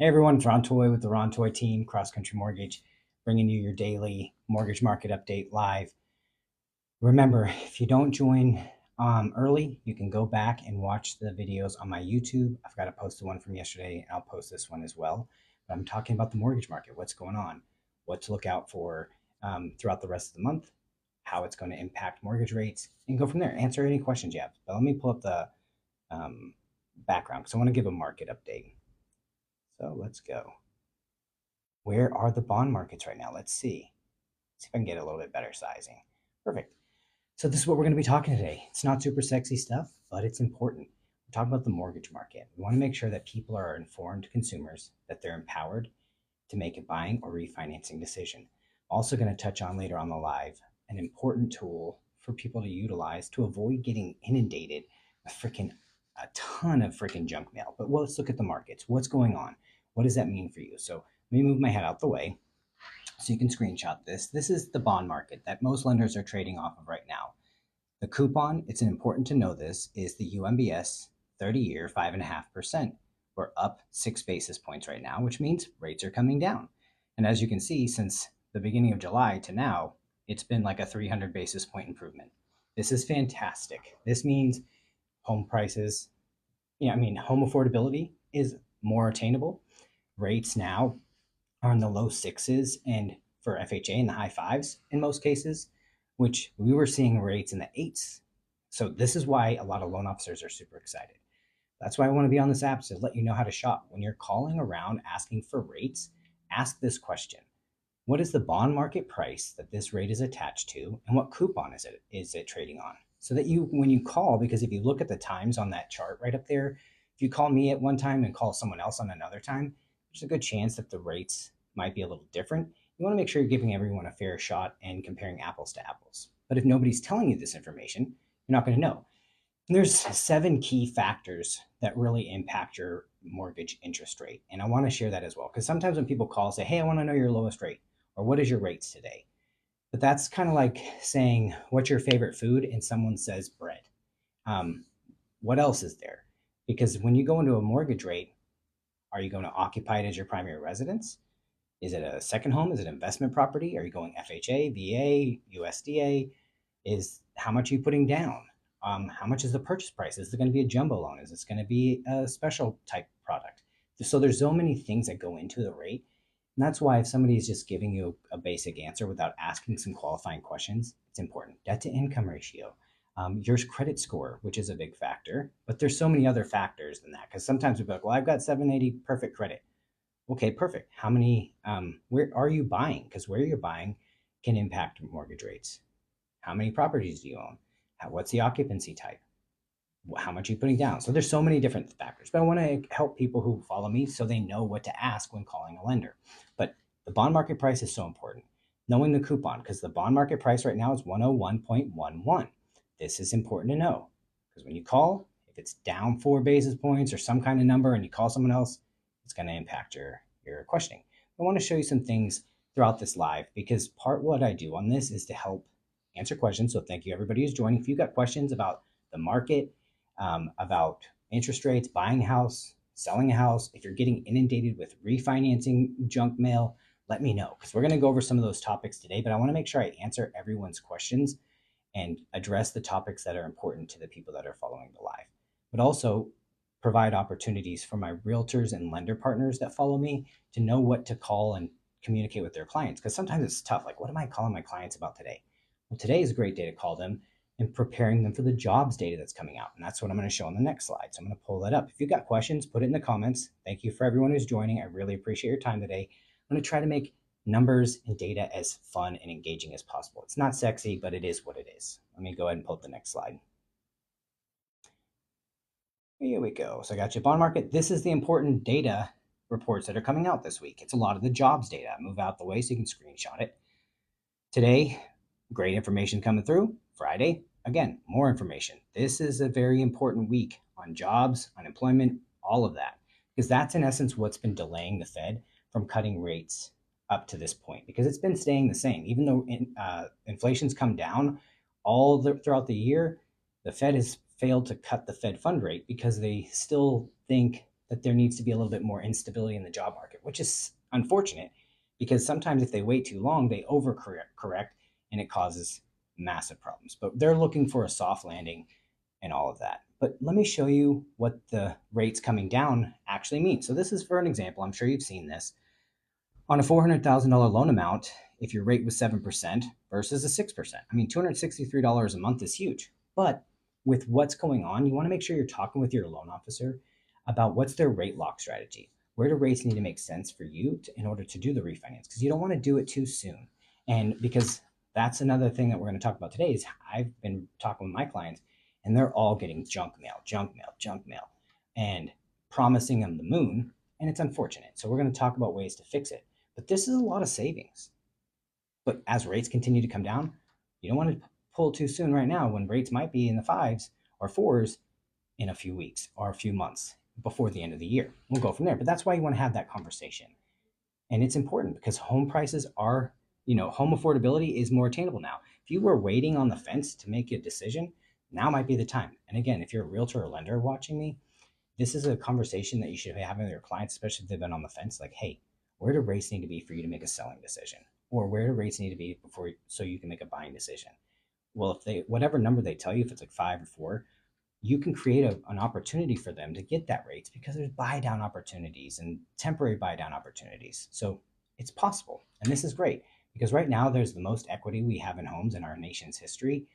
Hey everyone, it's Ron Toy with the Ron Toy team, Cross Country Mortgage, bringing you your daily mortgage market update live. Remember, if you don't join early, you can go back and watch the videos on my YouTube. I've got to post the one from yesterday, and I'll post this one as well. But I'm talking about the mortgage market, what's going on, what to look out for throughout the rest of the month, how it's going to impact mortgage rates, and go from there. Answer any questions you have. But let me pull up the um, background because I want to give a market update. So let's go. Where are the bond markets right now? Let's see. See if I can get a little bit better sizing. Perfect. So this is what we're going to be talking today. It's not super sexy stuff, but it's important. We're talking about the mortgage market. We want to make sure that people are informed consumers, that they're empowered to make a buying or refinancing decision. Also going to touch on later on the live an important tool for people to utilize to avoid getting inundated with a ton of freaking junk mail. But let's look at the markets. What's going on? What does that mean for you? So let me move my head out the way so you can screenshot this. This is the bond market that most lenders are trading off of right now. The coupon, it's important to know this, is the UMBS 30-year 5.5%. We're up 6 basis points right now, which means rates are coming down. And as you can see, since the beginning of July to now, it's been like a 300 basis point improvement. This is fantastic. This means home prices, home affordability is more attainable. Rates now are in the low sixes and for FHA in the high fives in most cases, which we were seeing rates in the eights. So this is why a lot of loan officers are super excited. That's why I want to be on this app to let you know how to shop. When you're calling around asking for rates, ask this question. What is the bond market price that this rate is attached to, and what coupon is it trading on? So that when you call, because if you look at the times on that chart right up there, if you call me at one time and call someone else on another time, there's a good chance that the rates might be a little different. You want to make sure you're giving everyone a fair shot and comparing apples to apples. But if nobody's telling you this information, you're not going to know. And there's 7 key factors that really impact your mortgage interest rate. And I want to share that as well. Because sometimes when people call, say, hey, I want to know your lowest rate, or what is your rates today? But that's kind of like saying, what's your favorite food? And someone says bread. Um, what else is there? Because when you go into a mortgage rate, are you going to occupy it as your primary residence? Is it a second home? Is it an investment property? Are you going FHA, VA, USDA? Is how much are you putting down? How much is the purchase price? Is it going to be a jumbo loan? Is this going to be a special type product? So there's so many things that go into the rate. And that's why if somebody is just giving you a basic answer without asking some qualifying questions, it's important. Debt to income ratio, your credit score, which is a big factor, but there's so many other factors than that. Because sometimes we'll be like, well, I've got 780 perfect credit. Okay, perfect. How many, where are you buying? Because where you're buying can impact mortgage rates. How many properties do you own? What's the occupancy type? How much are you putting down? So there's so many different factors, but I want to help people who follow me so they know what to ask when calling a lender. But the bond market price is so important. Knowing the coupon, because the bond market price right now is 101.11. This is important to know because when you call, if it's down 4 basis points or some kind of number and you call someone else, it's going to impact your questioning. I want to show you some things throughout this live because part what I do on this is to help answer questions. So thank you everybody who's joining. If you've got questions about the market, about interest rates, buying a house, selling a house, if you're getting inundated with refinancing junk mail, let me know because we're going to go over some of those topics today. But I want to make sure I answer everyone's questions and address the topics that are important to the people that are following the live, but also provide opportunities for my realtors and lender partners that follow me to know what to call and communicate with their clients. Because sometimes it's tough. Like, what am I calling my clients about today? Well, today is a great day to call them and preparing them for the jobs data that's coming out. And that's what I'm going to show on the next slide. So I'm going to pull that up. If you've got questions, put it in the comments. Thank you for everyone who's joining. I really appreciate your time today. I'm going to try to make numbers and data as fun and engaging as possible. It's not sexy, but it is what it is. Let me go ahead and pull up the next slide. Here we go. So I got your bond market. This is the important data reports that are coming out this week. It's a lot of the jobs data. Move out the way so you can screenshot it. Today, great information coming through. Friday, again, more information. This is a very important week on jobs, unemployment, all of that, because that's in essence what's been delaying the Fed from cutting rates up to this point, because it's been staying the same. Even though inflation's come down throughout the year, the Fed has failed to cut the Fed fund rate because they still think that there needs to be a little bit more instability in the job market, which is unfortunate because sometimes if they wait too long, they overcorrect and it causes massive problems. But they're looking for a soft landing and all of that. But let me show you what the rates coming down actually mean. So this is for an example. I'm sure you've seen this. On a $400,000 loan amount, if your rate was 7% versus a 6%, I mean, $263 a month is huge. But with what's going on, you want to make sure you're talking with your loan officer about what's their rate lock strategy. Where do rates need to make sense for you in order to do the refinance? Because you don't want to do it too soon. And because that's another thing that we're going to talk about today is I've been talking with my clients and they're all getting junk mail, and promising them the moon. And it's unfortunate. So we're going to talk about ways to fix it. But this is a lot of savings. But as rates continue to come down, you don't want to pull too soon right now when rates might be in the fives or fours in a few weeks or a few months before the end of the year. We'll go from there. But that's why you want to have that conversation. And it's important because home prices are, home affordability is more attainable now. If you were waiting on the fence to make a decision, now might be the time. And again, if you're a realtor or lender watching me, this is a conversation that you should be having with your clients, especially if they've been on the fence. Like, hey, where do rates need to be for you to make a selling decision? Or where do rates need to be so you can make a buying decision? Well, if they, whatever number they tell you, if it's like 5 or 4, you can create an opportunity for them to get that rates because there's buy down opportunities and temporary buy down opportunities. So it's possible. And this is great because right now there's the most equity we have in homes in our nation's history.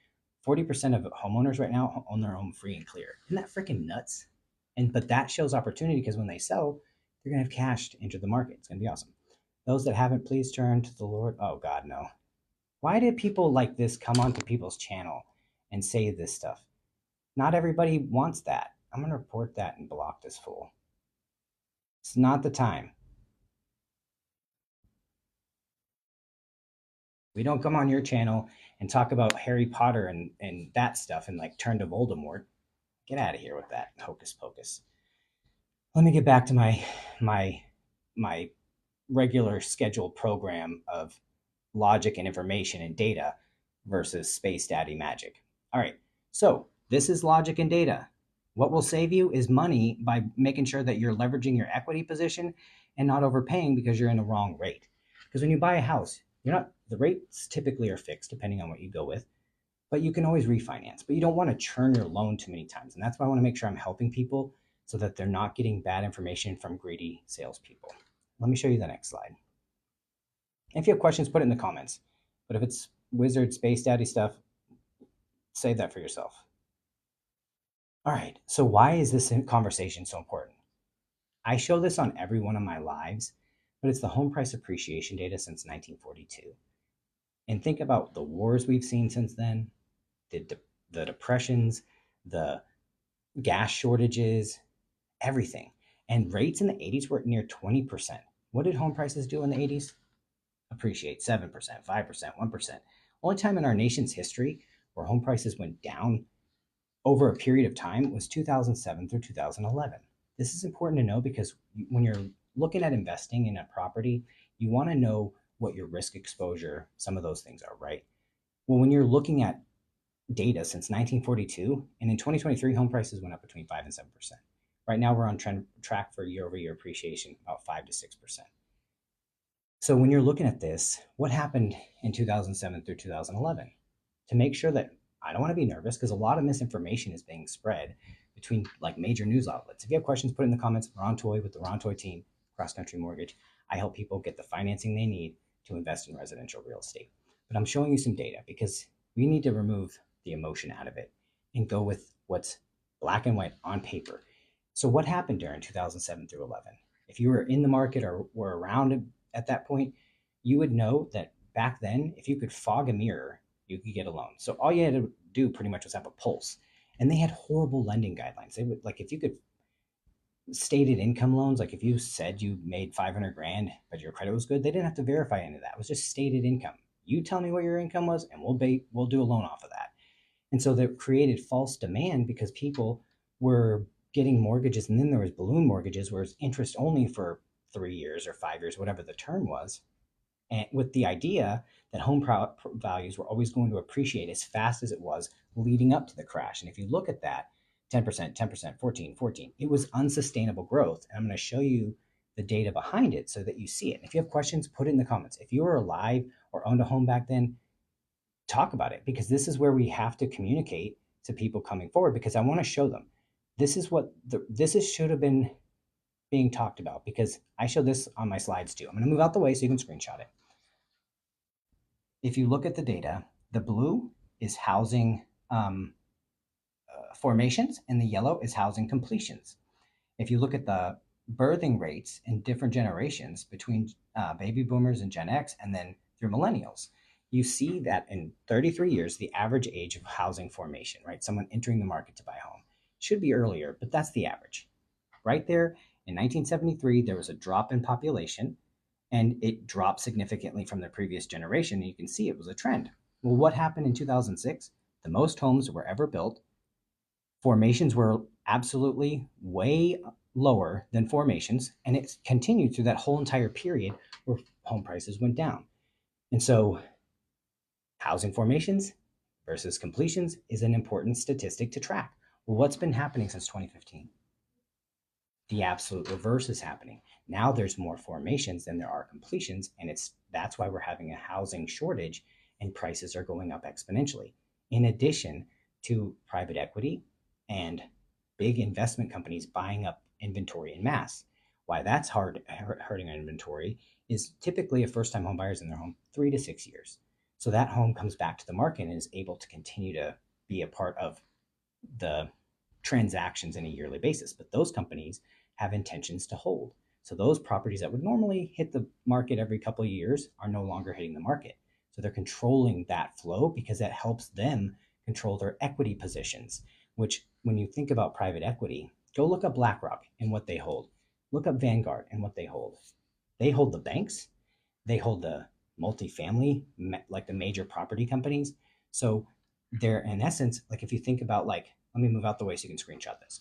40% of homeowners right now own their home free and clear. Isn't that freaking nuts? But that shows opportunity because when they sell, they're going to have cash to enter the market. It's going to be awesome. Those that haven't, please turn to the Lord. Oh, God, no. Why did people like this come onto people's channel and say this stuff? Not everybody wants that. I'm going to report that and block this fool. It's not the time. We don't come on your channel and talk about Harry Potter and that stuff and like turn to Voldemort. Get out of here with that hocus pocus. Let me get back to my regular scheduled program of logic and information and data versus space daddy magic. All right, so this is logic and data. What will save you is money by making sure that you're leveraging your equity position and not overpaying because you're in the wrong rate. Because when you buy a house, the rates typically are fixed depending on what you go with, but you can always refinance. But you don't want to churn your loan too many times. And that's why I want to make sure I'm helping people so that they're not getting bad information from greedy salespeople. Let me show you the next slide. If you have questions, put it in the comments. But if it's wizard, space daddy stuff, save that for yourself. All right, so why is this conversation so important? I show this on every one of my lives, but it's the home price appreciation data since 1942. And think about the wars we've seen since then, the depressions, the gas shortages, everything. And rates in the 80s were near 20%. What did home prices do in the 80s? Appreciate 7%, 5%, 1%. Only time in our nation's history where home prices went down over a period of time was 2007 through 2011. This is important to know because when you're looking at investing in a property, you want to know what your risk exposure, some of those things are, right? Well, when you're looking at data since 1942, and in 2023, home prices went up between 5 and 7%. Right now, we're on track for year-over-year appreciation, about 5 to 6%. So when you're looking at this, what happened in 2007 through 2011? To make sure that I don't want to be nervous because a lot of misinformation is being spread between like major news outlets. If you have questions, put it in the comments. Ron Toy with the Ron Toy team, Cross Country Mortgage. I help people get the financing they need to invest in residential real estate. But I'm showing you some data because we need to remove the emotion out of it and go with what's black and white on paper. So what happened during 2007 through 11? If you were in the market or were around at that point, you would know that back then, if you could fog a mirror, you could get a loan. So all you had to do pretty much was have a pulse. And they had horrible lending guidelines. They would, like, if you could stated income loans, like if you said you made 500 grand, but your credit was good, they didn't have to verify any of that. It was just stated income. You tell me what your income was and we'll do a loan off of that. And so that created false demand because people were getting mortgages, and then there was balloon mortgages where it's interest only for 3 years or 5 years, whatever the term was. And with the idea that home values were always going to appreciate as fast as it was leading up to the crash. And if you look at that, 10%, 10%, 14, 14. It was unsustainable growth. And I'm going to show you the data behind it so that you see it. If you have questions, put it in the comments. If you were alive or owned a home back then, talk about it, because this is where we have to communicate to people coming forward, because I want to show them this is what should have been being talked about, because I show this on my slides too. I'm going to move out the way so you can screenshot it. If you look at the data, the blue is housing formations and the yellow is housing completions. If you look at the birthing rates in different generations between baby boomers and Gen X and then through millennials, you see that in 33 years, the average age of housing formation, right? Someone entering the market to buy a home should be earlier, but that's the average. Right there in 1973, there was a drop in population and it dropped significantly from the previous generation. And you can see it was a trend. Well, what happened in 2006? The most homes were ever built. Formations were absolutely way lower than formations, and it continued through that whole entire period where home prices went down. And so housing formations versus completions is an important statistic to track. Well, what's been happening since 2015? The absolute reverse is happening. Now there's more formations than there are completions, and that's why we're having a housing shortage and prices are going up exponentially. In addition to private equity and big investment companies buying up inventory in mass. Why that's hurting inventory is typically a first-time home buyer's in their home 3 to 6 years. So that home comes back to the market and is able to continue to be a part of the transactions on a yearly basis. But those companies have intentions to hold. So those properties that would normally hit the market every couple of years are no longer hitting the market. So they're controlling that flow because that helps them control their equity positions, which when you think about private equity, go look up BlackRock and what they hold. Look up Vanguard and what they hold. They hold the banks. They hold the multifamily, like the major property companies. So they're in essence, like if you think about let me move out the way so you can screenshot this.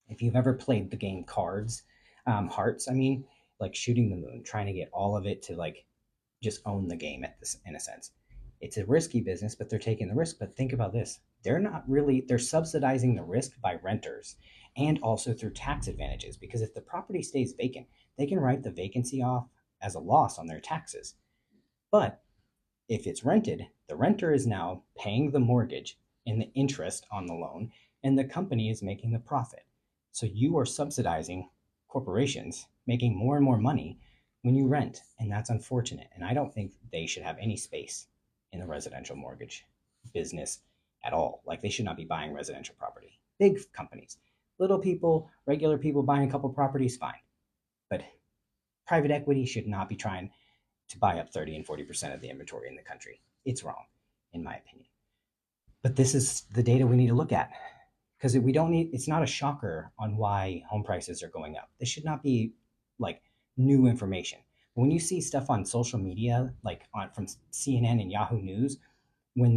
If you've ever played the game Cards, Hearts, like shooting the moon, trying to get all of it to just own the game at this, in a sense. It's a risky business, but they're taking the risk. But think about this. They're subsidizing the risk by renters and also through tax advantages, because if the property stays vacant, they can write the vacancy off as a loss on their taxes. But if it's rented, the renter is now paying the mortgage and the interest on the loan, and the company is making the profit. So you are subsidizing corporations making more and more money when you rent, and that's unfortunate. And I don't think they should have any space in the residential mortgage business at all. Like, they should not be buying residential property. Big companies, little people, regular people buying a couple properties, fine. But private equity should not be trying to buy up 30 and 40% of the inventory in the country. It's wrong, in my opinion. But this is the data we need to look at, because it's not a shocker on why home prices are going up. This should not be new information. But when you see stuff on social media, from CNN and Yahoo News, when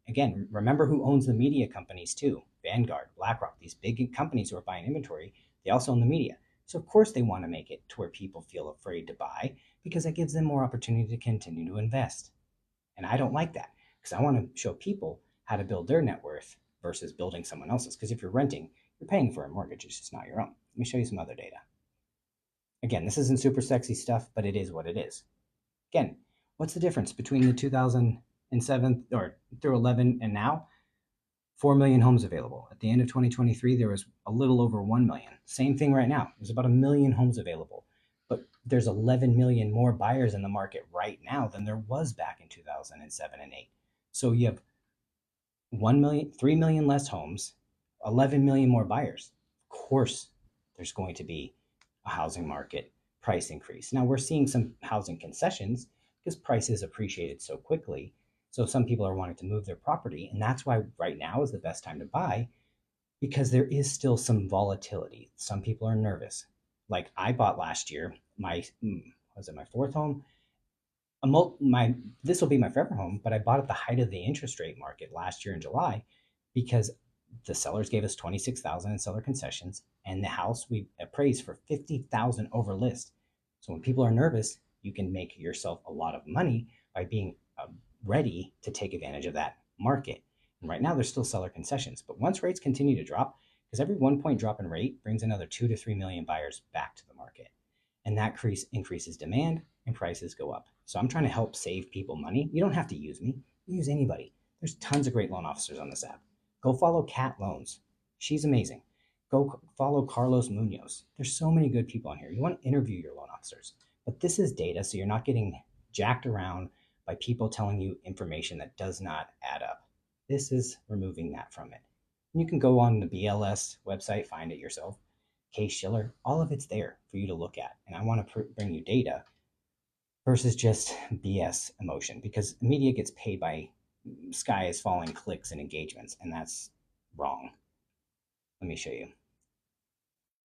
again, remember who owns the media companies too. Vanguard, BlackRock, these big companies who are buying inventory, they also own the media. So of course they want to make it to where people feel afraid to buy, because that gives them more opportunity to continue to invest. And I don't like that, because I want to show people how to build their net worth versus building someone else's. Because if you're renting, you're paying for a mortgage. It's just not your own. Let me show you some other data. Again, this isn't super sexy stuff, but it is what it is. Again, what's the difference between the 2007 or through 11 and now? 4 million homes available. At the end of 2023, there was a little over 1 million. Same thing right now. There's about 1 million homes available, but there's 11 million more buyers in the market right now than there was back in 2007 and 8. So you have 3 million less homes, 11 million more buyers. Of course, there's going to be a housing market price increase. Now we're seeing some housing concessions because prices appreciated so quickly. So some people are wanting to move their property, and that's why right now is the best time to buy, because there is still some volatility. Some people are nervous. Like I bought last year, my fourth home? This will be my forever home, but I bought at the height of the interest rate market last year in July, because the sellers gave us $26,000 in seller concessions, and the house we appraised for $50,000 over list. So when people are nervous, you can make yourself a lot of money by being ready to take advantage of that market. And right now, there's still seller concessions. But once rates continue to drop, because every 1 point drop in rate brings another 2 to 3 million buyers back to the market. And that increases demand and prices go up. So I'm trying to help save people money. You don't have to use me, use anybody. There's tons of great loan officers on this app. Go follow Cat Loans. She's amazing. Go follow Carlos Munoz. There's so many good people on here. You want to interview your loan officers. But this is data, so you're not getting jacked around by people telling you information that does not add up. This is removing that from it. And you can go on the BLS website, find it yourself. Case-Shiller, all of it's there for you to look at. And I want to bring you data versus just BS emotion, because the media gets paid by sky is falling clicks and engagements, and that's wrong. Let me show you.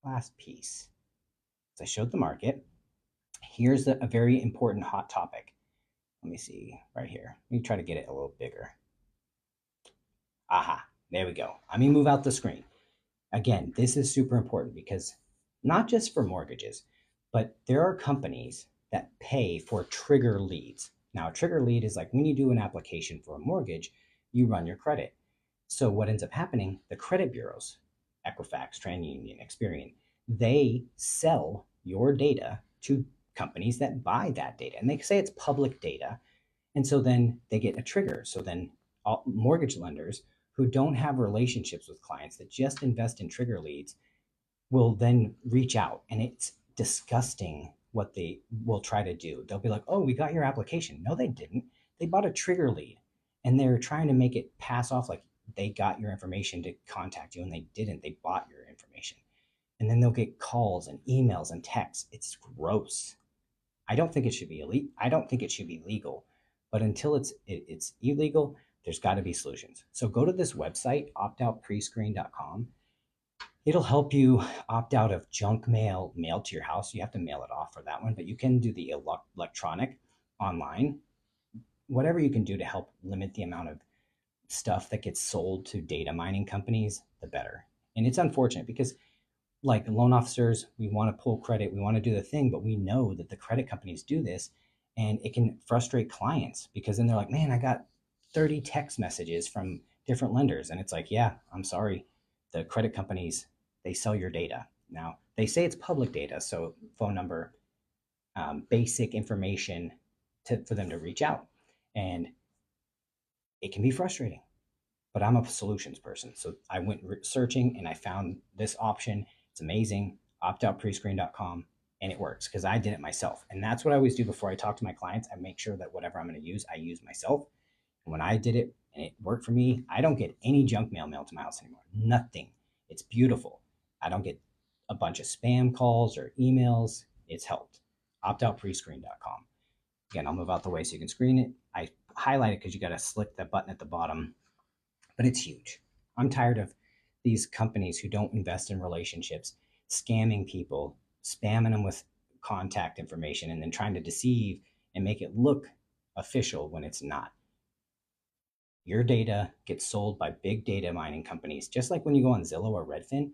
Last piece. So I showed the market. Here's a very important hot topic. Let me see right here. Let me try to get it a little bigger. Aha, there we go. Let me move out the screen. Again, this is super important because not just for mortgages, but there are companies that pay for trigger leads. Now, a trigger lead is like when you do an application for a mortgage, you run your credit. So what ends up happening, the credit bureaus, Equifax, TransUnion, Experian, they sell your data to companies that buy that data. And they say it's public data. And so then they get a trigger. So then all mortgage lenders who don't have relationships with clients that just invest in trigger leads will then reach out. And it's disgusting what they will try to do. They'll be like, oh, we got your application. No, they didn't. They bought a trigger lead and they're trying to make it pass off like they got your information to contact you, and they didn't. They bought your information. And then they'll get calls and emails and texts. It's gross. I don't think it should be illegal. I don't think it should be legal. But until it's illegal, there's got to be solutions. So go to this website, optoutprescreen.com. It'll help you opt out of junk mail mailed to your house. You have to mail it off for that one, but you can do the electronic online. Whatever you can do to help limit the amount of stuff that gets sold to data mining companies, the better. And it's unfortunate because, like loan officers, we want to pull credit, we want to do the thing, but we know that the credit companies do this, and it can frustrate clients because then they're like, man, I got 30 text messages from different lenders. And it's like, yeah, I'm sorry. The credit companies, they sell your data. Now, they say it's public data, so phone number, basic information for them to reach out. And it can be frustrating, but I'm a solutions person. So I went searching and I found this option. It's amazing, optoutprescreen.com, and it works because I did it myself. And that's what I always do before I talk to my clients. I make sure that whatever I'm going to use, I use myself. And when I did it and it worked for me, I don't get any junk mail mailed to my house anymore. Nothing. It's beautiful. I don't get a bunch of spam calls or emails. It's helped. Optoutprescreen.com. Again, I'll move out the way so you can screen it. I highlight it because you got to select that button at the bottom, but it's huge. I'm tired of these companies who don't invest in relationships, scamming people, spamming them with contact information, and then trying to deceive and make it look official when it's not. Your data gets sold by big data mining companies. Just like when you go on Zillow or Redfin,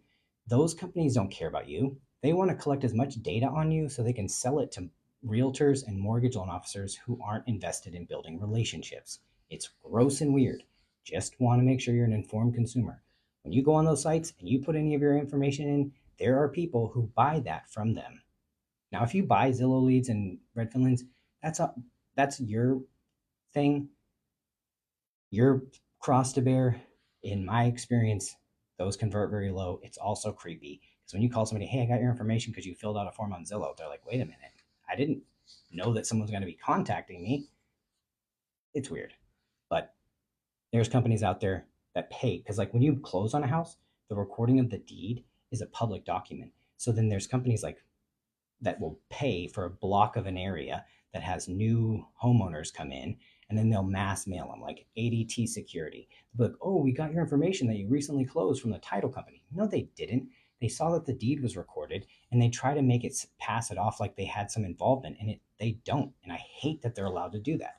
those companies don't care about you. They want to collect as much data on you so they can sell it to realtors and mortgage loan officers who aren't invested in building relationships. It's gross and weird. Just want to make sure you're an informed consumer. When you go on those sites and you put any of your information in, there are people who buy that from them. Now, if you buy Zillow leads and Redfin leads, that's your thing, your cross to bear. In my experience, those convert very low. It's also creepy because when you call somebody, hey, I got your information because you filled out a form on Zillow, they're like, wait a minute, I didn't know that someone's going to be contacting me. It's weird. But there's companies out there that pay because, like, when you close on a house, the recording of the deed is a public document. So then there's companies like that will pay for a block of an area that has new homeowners come in, and then they'll mass mail them like ADT security. They'll be like, oh, we got your information that you recently closed from the title company. No, they didn't. They saw that the deed was recorded and they try to make it pass it off like they had some involvement, and they don't. And I hate that they're allowed to do that.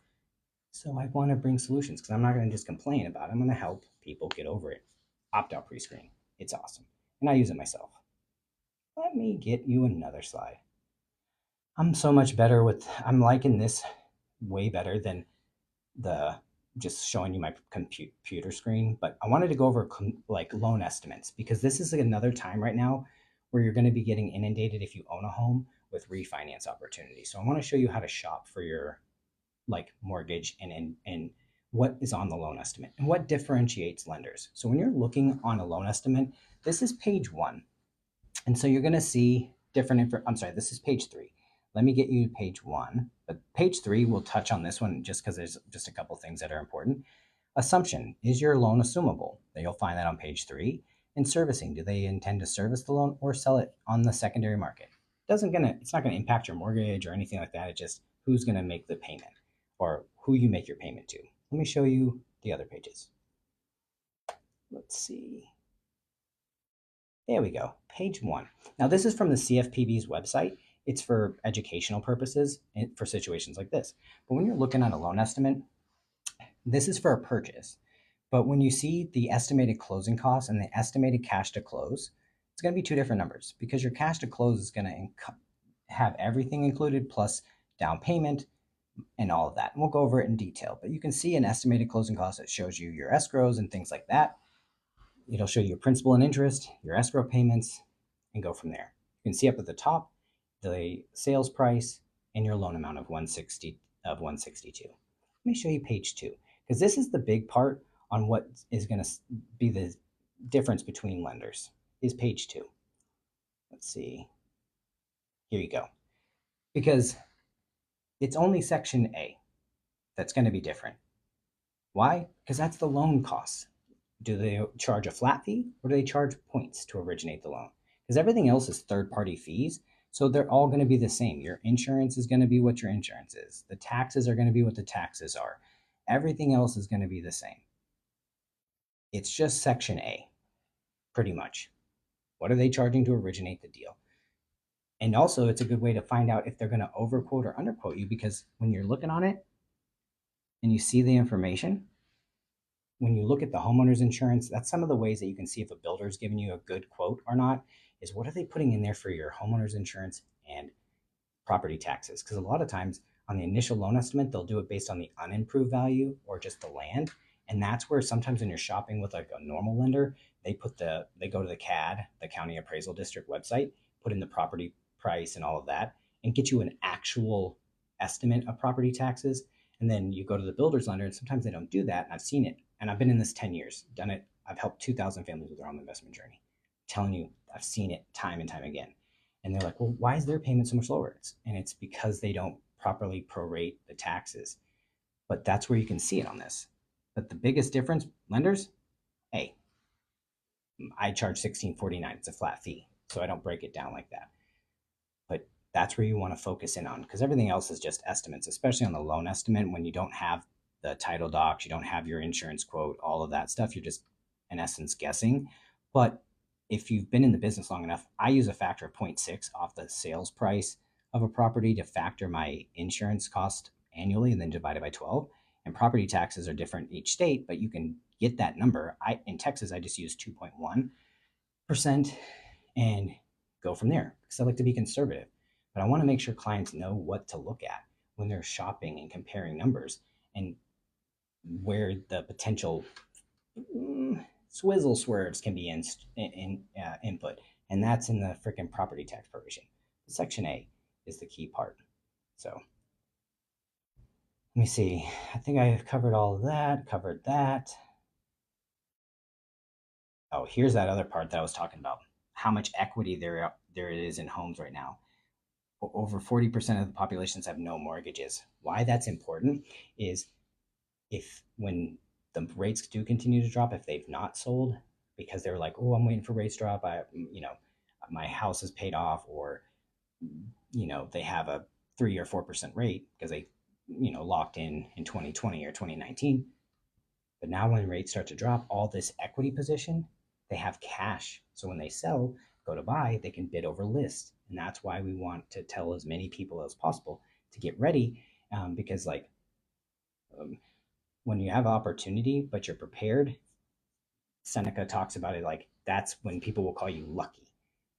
So I want to bring solutions because I'm not going to just complain about it. I'm going to help people get over it. Opt out pre-screen. It's awesome. And I use it myself. Let me get you another slide. I'm so much better I'm liking this way better than the just showing you my computer screen, but I wanted to go over like loan estimates because this is another time right now where you're going to be getting inundated if you own a home with refinance opportunities. So I want to show you how to shop for your like mortgage and what is on the loan estimate and what differentiates lenders. So when you're looking on a loan estimate, this is page 1. And so you're going to see different I'm sorry, this is page 3. Let me get you to page 1, but page 3 will touch on this one just because there's just a couple things that are important. Assumption, is your loan assumable? Then you'll find that on page 3. And servicing, do they intend to service the loan or sell it on the secondary market? It's not going to impact your mortgage or anything like that. It's just who's going to make the payment or who you make your payment to. Let me show you the other pages. Let's see. There we go, page 1. Now this is from the CFPB's website. It's for educational purposes and for situations like this. But when you're looking at a loan estimate, this is for a purchase. But when you see the estimated closing costs and the estimated cash to close, it's going to be two different numbers because your cash to close is going to have everything included plus down payment and all of that. And we'll go over it in detail. But you can see an estimated closing cost that shows you your escrows and things like that. It'll show you your principal and interest, your escrow payments, and go from there. You can see up at the top the sales price and your loan amount of 162. Let me show you page 2 because this is the big part on what is going to be the difference between lenders is page 2. Let's see. Here you go. Because it's only section A that's going to be different. Why? Because that's the loan costs. Do they charge a flat fee or do they charge points to originate the loan? Because everything else is third-party fees, so they're all going to be the same. Your insurance is going to be what your insurance is. The taxes are going to be what the taxes are. Everything else is going to be the same. It's just section A, pretty much. What are they charging to originate the deal? And also, it's a good way to find out if they're going to overquote or underquote you because when you're looking on it and you see the information, when you look at the homeowner's insurance, that's some of the ways that you can see if a builder is giving you a good quote or not, is what are they putting in there for your homeowner's insurance and property taxes? Because a lot of times on the initial loan estimate, they'll do it based on the unimproved value or just the land. And that's where sometimes when you're shopping with like a normal lender, they go to the CAD, the County Appraisal District website, put in the property price and all of that, and get you an actual estimate of property taxes. And then you go to the builder's lender, and sometimes they don't do that. And I've seen it. And I've been in this 10 years, done it. I've helped 2,000 families with their home investment journey. I'm telling you, I've seen it time and time again. And they're like, well, why is their payment so much lower? And it's because they don't properly prorate the taxes. But that's where you can see it on this. But the biggest difference, lenders, hey, I charge $16.49. It's a flat fee. So I don't break it down like that. But that's where you want to focus in on because everything else is just estimates, especially on the loan estimate when you don't have the title docs, you don't have your insurance quote, all of that stuff. You're just, in essence, guessing. But if you've been in the business long enough, I use a factor of 0.6 off the sales price of a property to factor my insurance cost annually and then divide it by 12. And property taxes are different each state, but you can get that number. In Texas, I just use 2.1% and go from there because I like to be conservative. But I want to make sure clients know what to look at when they're shopping and comparing numbers and where the potential swizzle swerves can be input. And that's in the freaking property tax provision. Section A is the key part. So let me see. I think I've covered all of that, covered that. Oh, here's that other part that I was talking about. How much equity there is in homes right now. Over 40% of the populations have no mortgages. Why that's important is if when the rates do continue to drop, if they've not sold because they're like, oh, I'm waiting for rates to drop, my house is paid off, or they have a 3 or 4% rate because they locked in 2020 or 2019. But now when rates start to drop, all this equity position, they have cash. So when they sell, go to buy, they can bid over list. And that's why we want to tell as many people as possible to get ready because when you have opportunity, but you're prepared, Seneca talks about it like that's when people will call you lucky.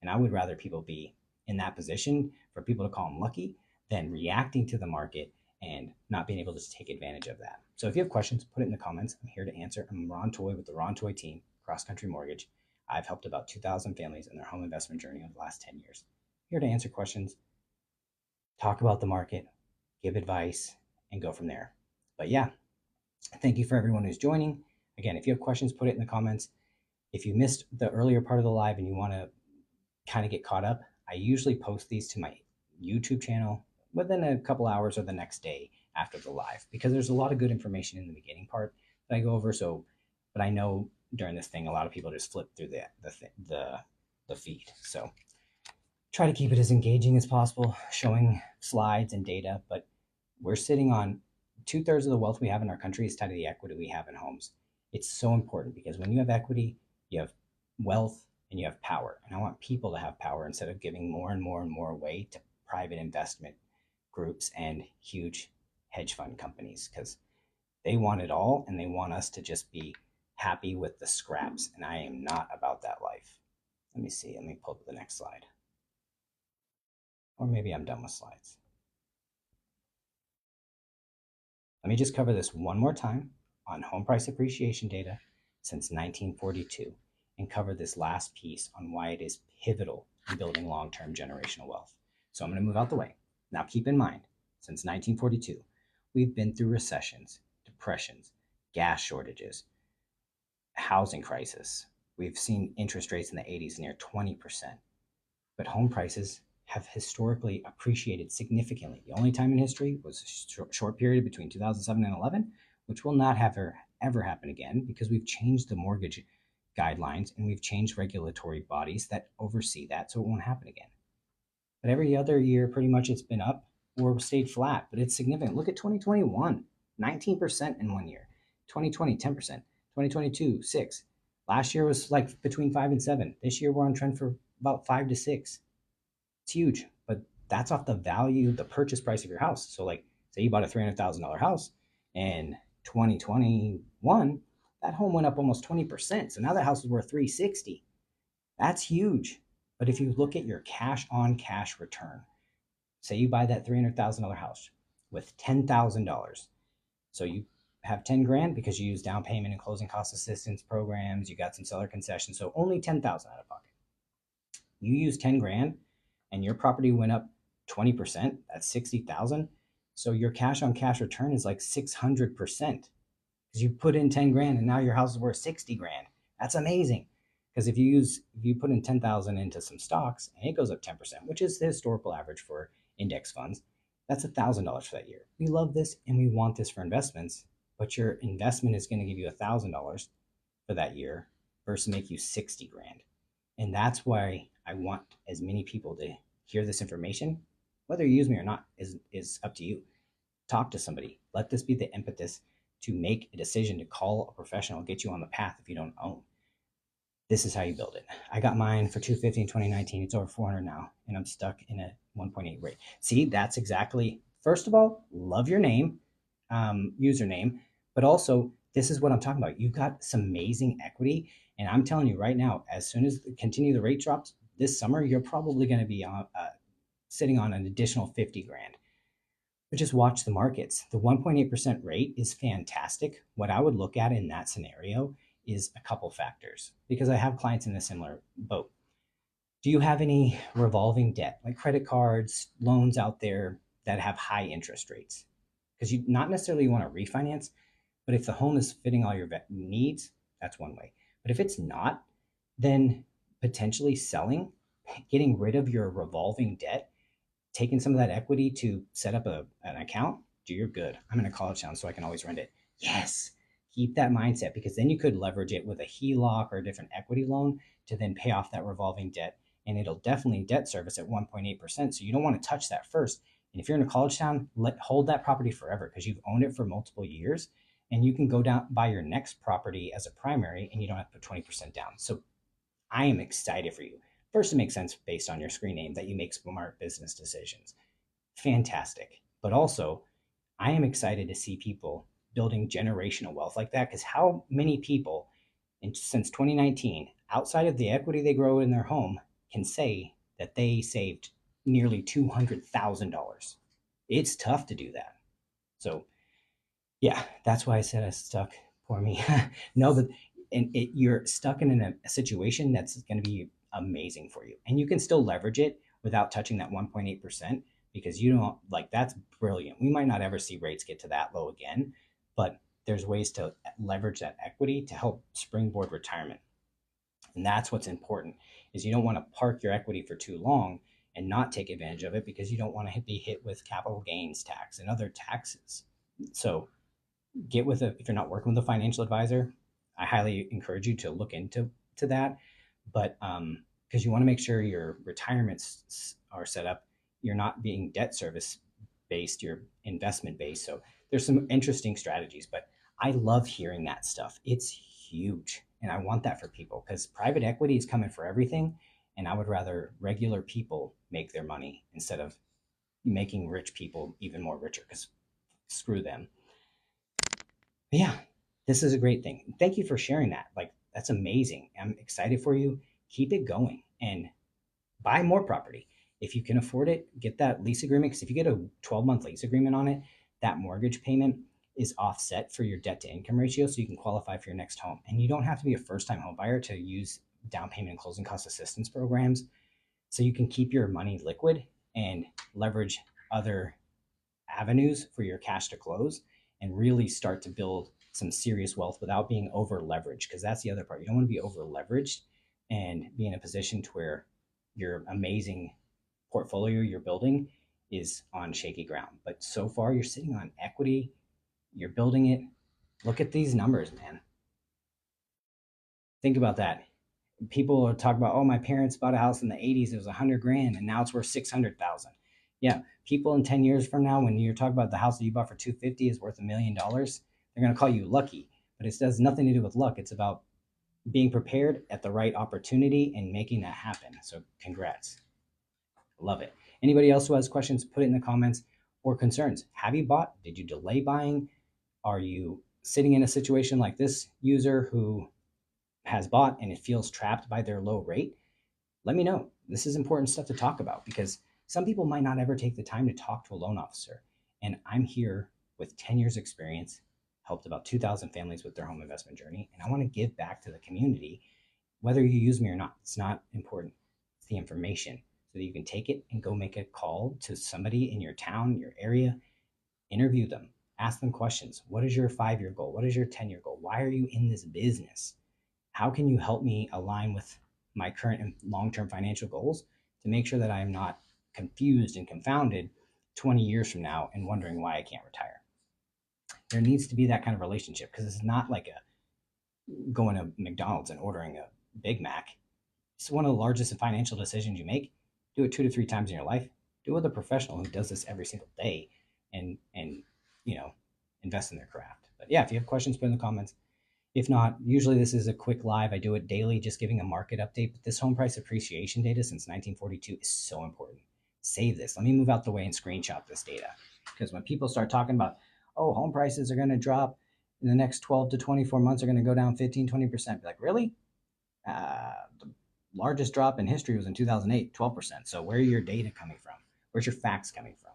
And I would rather people be in that position for people to call them lucky than reacting to the market and not being able to take advantage of that. So if you have questions, put it in the comments. I'm here to answer. I'm Ron Toy with the Ron Toy team, Cross Country Mortgage. I've helped about 2,000 families in their home investment journey over the last 10 years. I'm here to answer questions, talk about the market, give advice, and go from there. But yeah, thank you for everyone who's joining. Again, if you have questions, put it in the comments. If you missed the earlier part of the live and you want to kind of get caught up, I usually post these to my YouTube channel within a couple hours or the next day after the live, because there's a lot of good information in the beginning part that I go over. So, but I know during this thing, a lot of people just flip through the feed. So try to keep it as engaging as possible, showing slides and data. But we're sitting on 2/3 of the wealth we have in our country is tied to the equity we have in homes. It's so important because when you have equity, you have wealth and you have power. And I want people to have power instead of giving more and more and more away to private investment groups and huge hedge fund companies, because they want it all and they want us to just be happy with the scraps. And I am not about that life. Let me see. Let me pull up the next slide. Or maybe I'm done with slides. Let me just cover this one more time on home price appreciation data since 1942 and cover this last piece on why it is pivotal in building long-term generational wealth. So I'm going to move out the way. Now keep in mind, since 1942, we've been through recessions, depressions, gas shortages, housing crisis. We've seen interest rates in the 80s near 20%. But home prices have historically appreciated significantly. The only time in history was a short period between 2007 and 11, which will not ever happen again, because we've changed the mortgage guidelines and we've changed regulatory bodies that oversee that, so it won't happen again. But every other year, pretty much it's been up or stayed flat, but it's significant. Look at 2021, 19% in one year. 2020, 10%. 2022, 6%. Last year was like between 5 and 7. This year we're on trend for about 5 to 6. It's huge, but that's off the value, the purchase price of your house. So like, say you bought a $300,000 house in 2021, that home went up almost 20%. So now that house is worth 360. That's huge. But if you look at your cash on cash return, say you buy that $300,000 house with $10,000. So you have 10 grand because you use down payment and closing cost assistance programs. You got some seller concessions. So only 10,000 out of pocket. You use 10 grand and your property went up 20%, that's 60,000. So your cash on cash return is like 600% because you put in 10 grand and now your house is worth 60 grand. That's amazing. Because if you put in 10,000 into some stocks and it goes up 10%, which is the historical average for index funds, that's $1,000 for that year. We love this and we want this for investments, but your investment is going to give you $1,000 for that year versus make you 60 grand. And that's why I want as many people to hear this information. Whether you use me or not is up to you. Talk to somebody. Let this be the impetus to make a decision to call a professional, get you on the path if you don't own. This is how you build it. I got mine for $250 in 2019. It's over 400 now, and I'm stuck in a 1.8 rate. See, that's exactly, first of all, love your name, username, but also this is what I'm talking about. You've got some amazing equity. And I'm telling you right now, as soon as the rate drops this summer, you're probably going to be sitting on an additional 50 grand. But just watch the markets. The 1.8% rate is fantastic. What I would look at in that scenario is a couple factors, because I have clients in a similar boat. Do you have any revolving debt, like credit cards, loans out there that have high interest rates? Because you not necessarily want to refinance, but if the home is fitting all your needs, that's one way. But if it's not, then potentially selling, getting rid of your revolving debt, taking some of that equity to set up an account, you're good. I'm in a college town, so I can always rent it. Yes, keep that mindset, because then you could leverage it with a HELOC or a different equity loan to then pay off that revolving debt. And it'll definitely debt service at 1.8%. So you don't want to touch that first. And if you're in a college town, hold that property forever, because you've owned it for multiple years. And you can go down buy your next property as a primary and you don't have to put 20% down. So I am excited for you. First, it makes sense based on your screen name that you make smart business decisions. Fantastic. But also, I am excited to see people building generational wealth like that, because how many people since 2019, outside of the equity they grow in their home, can say that they saved nearly $200,000? It's tough to do that. So yeah, that's why I said I stuck. Poor me. No, but you're stuck in a situation that's going to be amazing for you, and you can still leverage it without touching that 1.8% because you don't like that's brilliant. We might not ever see rates get to that low again, but there's ways to leverage that equity to help springboard retirement, and that's what's important. Is you don't want to park your equity for too long and not take advantage of it because you don't want to be hit with capital gains tax and other taxes. So get with a if you're not working with a financial advisor, I highly encourage you to look into that. But because you want to make sure your retirements are set up, you're not being debt service based, you're investment based. So there's some interesting strategies, but I love hearing that stuff. It's huge, and I want that for people because private equity is coming for everything, and I would rather regular people make their money instead of making rich people even more richer because screw them. But yeah, this is a great thing. Thank you for sharing that. Like, that's amazing. I'm excited for you. Keep it going and buy more property. If you can afford it, get that lease agreement. Because if you get a 12-month lease agreement on it, that mortgage payment is offset for your debt to income ratio. So you can qualify for your next home. And you don't have to be a first time home buyer to use down payment and closing cost assistance programs. So you can keep your money liquid and leverage other avenues for your cash to close and really start to build some serious wealth without being over leveraged. Because that's the other part. You don't want to be over leveraged and be in a position to where your amazing portfolio you're building is on shaky ground. But so far, you're sitting on equity, you're building it. Look at these numbers, man. Think about that. People are talking about, oh, my parents bought a house in the 80s, it was 100 grand, and now it's worth 600,000. Yeah, people in 10 years from now, when you're talking about the house that you bought for 250 is worth $1 million, they're going to call you lucky. But it has nothing to do with luck. It's about being prepared at the right opportunity and making that happen. So, congrats. Love it. Anybody else who has questions, put it in the comments or concerns. Have you bought? Did you delay buying? Are you sitting in a situation like this user who has bought and it feels trapped by their low rate? Let me know. This is important stuff to talk about because some people might not ever take the time to talk to a loan officer. And I'm here with 10 years experience, helped about 2,000 families with their home investment journey. And I want to give back to the community, whether you use me or not. It's not important. It's the information so that you can take it and go make a call to somebody in your town, your area, interview them, ask them questions. What is your 5 year goal? What is your 10-year goal? Why are you in this business? How can you help me align with my current and long-term financial goals to make sure that I'm not confused and confounded 20 years from now and wondering why I can't retire? There needs to be that kind of relationship because it's not like a going to McDonald's and ordering a Big Mac. It's one of the largest financial decisions you make. Do it 2 to 3 times in your life. Do it with a professional who does this every single day and you know invest in their craft. But yeah, if you have questions, put in the comments. If not, usually this is a quick live. I do it daily, just giving a market update. But this home price appreciation data since 1942 is so important. Save this. Let me move out the way and screenshot this data. Because when people start talking about, oh, home prices are going to drop in the next 12 to 24 months, are going to go down 15, 20%. Be like, really? The largest drop in history was in 2008, 12%. So where are your data coming from? Where's your facts coming from?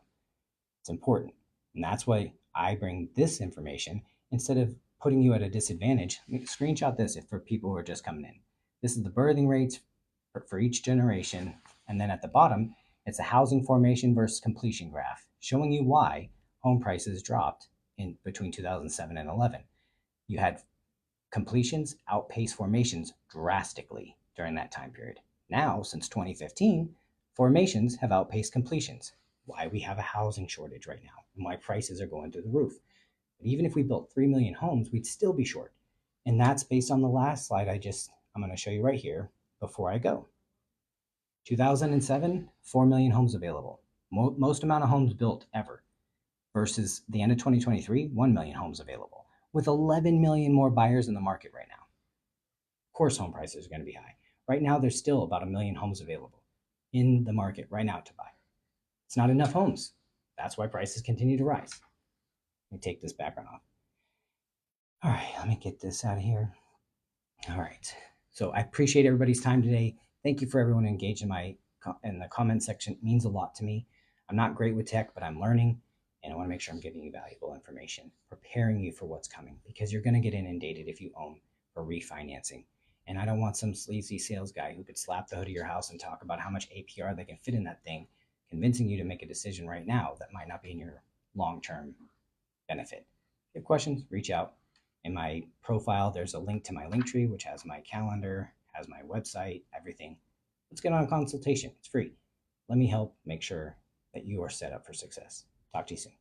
It's important. And that's why I bring this information instead of putting you at a disadvantage. Screenshot this if for people who are just coming in. This is the birthing rates for each generation. And then at the bottom, it's a housing formation versus completion graph showing you why home prices dropped in between 2007 and 11. You had completions outpace formations drastically during that time period. Now, since 2015, formations have outpaced completions. Why we have a housing shortage right now and why prices are going through the roof. But even if we built 3 million homes, we'd still be short. And that's based on the last slide I'm going to show you right here before I go. 2007, 4 million homes available. Most amount of homes built ever versus the end of 2023, 1 million homes available with 11 million more buyers in the market right now. Of course, home prices are going to be high. Right now, there's still about 1 million homes available in the market right now to buy. It's not enough homes. That's why prices continue to rise. Let me take this background off. All right, let me get this out of here. All right. So I appreciate everybody's time today. Thank you for everyone engaged in the comment section. It means a lot to me. I'm not great with tech, but I'm learning. And I want to make sure I'm giving you valuable information, preparing you for what's coming, because you're going to get inundated if you own for refinancing. And I don't want some sleazy sales guy who could slap the hood of your house and talk about how much APR they can fit in that thing, convincing you to make a decision right now that might not be in your long term benefit. If you have questions, reach out. In my profile, there's a link to my Linktree, which has my calendar, has my website, everything. Let's get on a consultation. It's free. Let me help make sure that you are set up for success. Talk to you soon.